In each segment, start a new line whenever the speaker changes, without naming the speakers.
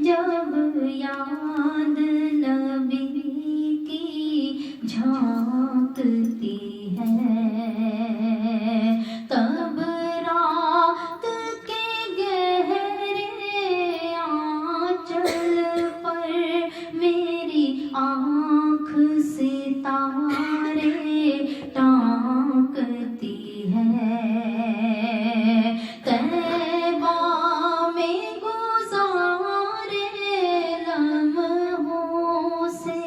جب یاد نبی کی جھانکتی ہے، تب رات کے گہرے آنچل پر میری آنکھ سے تارے ٹانکتی ہے۔ طیبہ میں گزارے لمحوں سے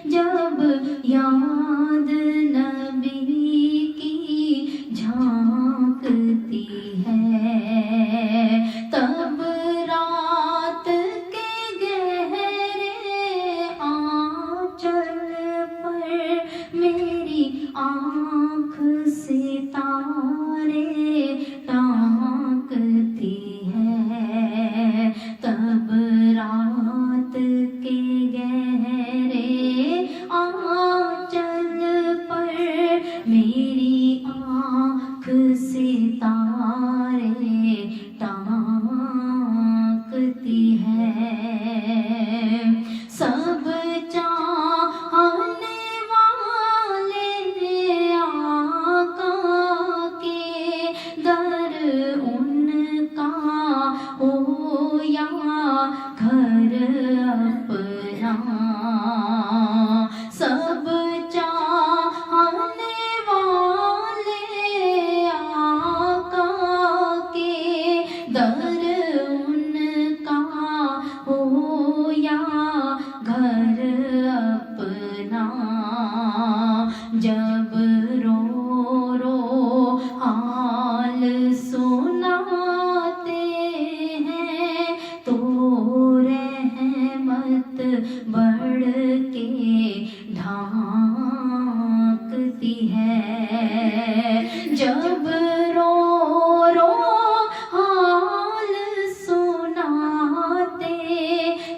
جب یاد نبی کی جھانکتی ہے، تب رات کے گہرے آنچل پر میری آنکھ سے تارے ٹانکتی ہے، تب رات کے گہرے آنچل پر میری آنکھ سے تارے ٹانکتی ہے۔ سب چاہنے والے آقا کے در ان کا ہو یا گھر اپنا، سب چاہنے والے آقا کے در ان کا ہو یا گھر اپنا، جب رو رو حال سناتے ہیں تو رحمت بڑھ کے ڈھانکتی ہے، جب رو رو حال سناتے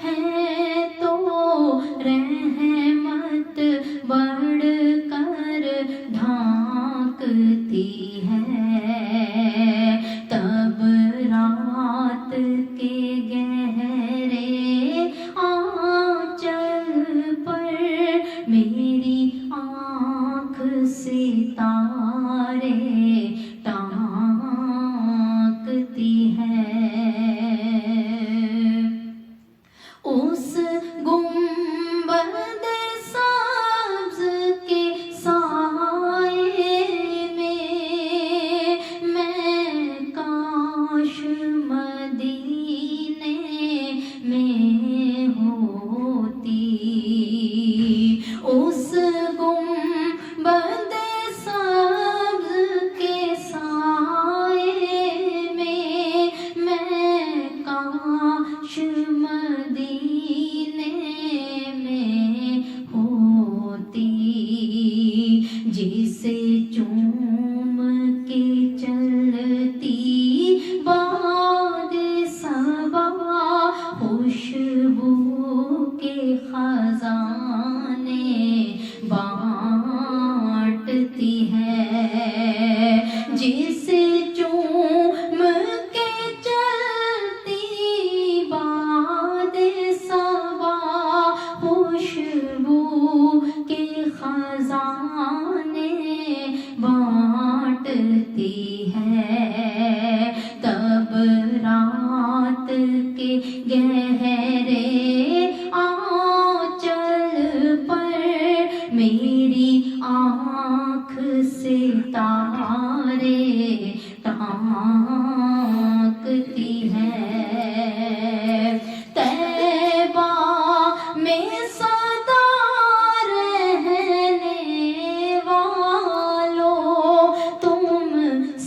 ہیں تو رحمت بڑھ کر ڈھانکتی ہے، تب رات کے گہرے آنچل پر میری آنکھ سے تارے ٹانکتی ہے۔ اس گنبد سبز کے سائے میں کاش مدینے میں ہوتی، اس گنبد سبز کے سائے میں کاش مدینے میں ہوتی، جسے چوم کے چلتی باد صبا خوشبو کے خزانے بانٹتی ہے، جسے چوم کے چلتی باد صبا خوشبو کے خزانے بانٹتی ہے، تب رات کے گہرے آنچل پر میری آنکھ سے تارے ٹانکتی ہے۔ طیبہ میں سدا رہنے والوں تم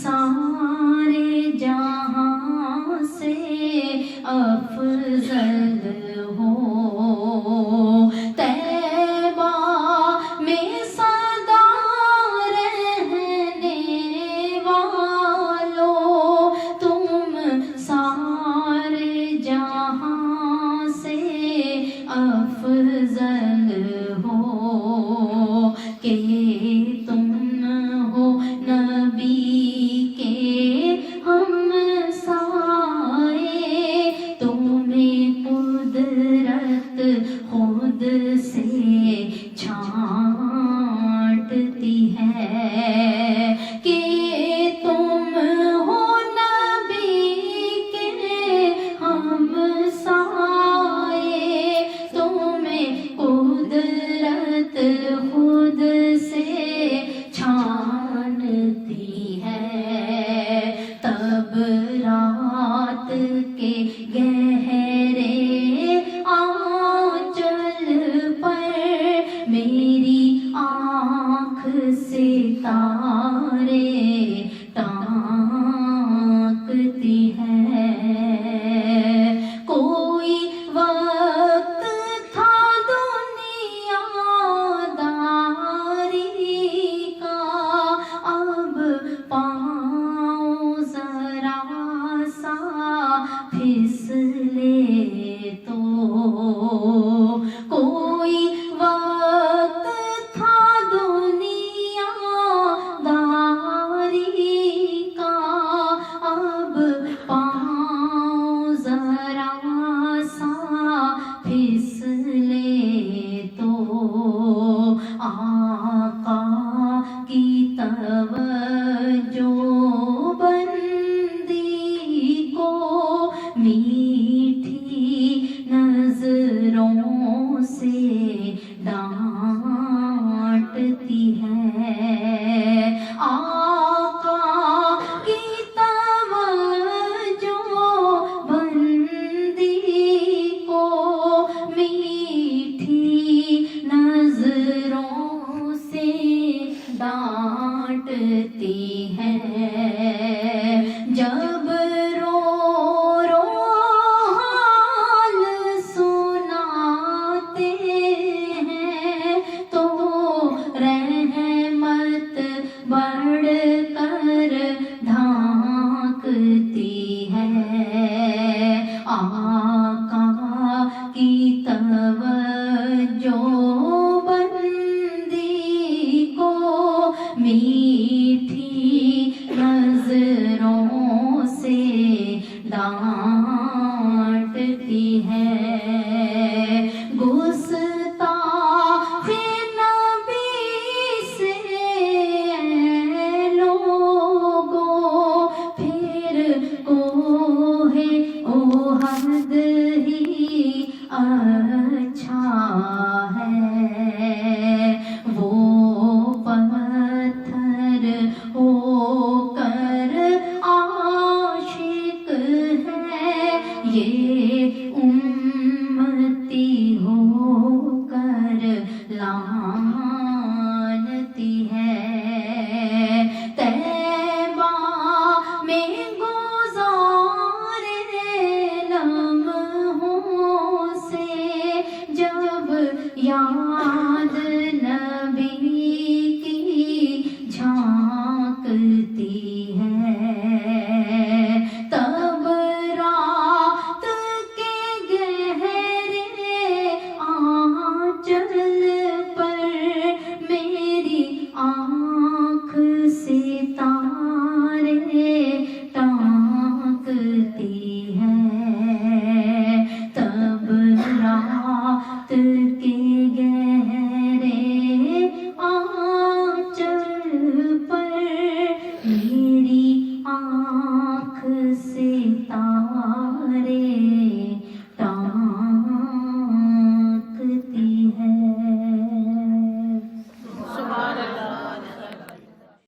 سارے جہاں سے افضل ہو، طیبہ میں سدا رہنے والوں تم سارے جہاں سے افضل ہو، کہ تم ہو نبی کے ہم سائے، تمہیں کے گہرے آنچل پر میری آنکھ سے تارے ٹانکتی ہے. کوئی وقت تھا دنیا داری کا، اب پاؤں ذرا سا پھسلے تو. کوئی وقت تھا دنیا داری کا، اب پاؤں ذرا سا پھسلے تو. آقا کی توجہ بندی کو میٹھی نظروں سے ڈانٹتی ہے. آقا کی توجہ بندی کو میٹھی نظروں سے ڈانٹتی ہے. جب رو رو حال سناتے ہیں تو رحمت بڑھ کر ڈھانکتی ہے. آقا کی توجہ بندی کو میٹھی نظروں سے ڈانٹتی ہے. گستاخ نبی سے لوگوں پھر کوہ احد ہی اچھا ہے. وہ پتھر ہو کر عاشق ہے، یہ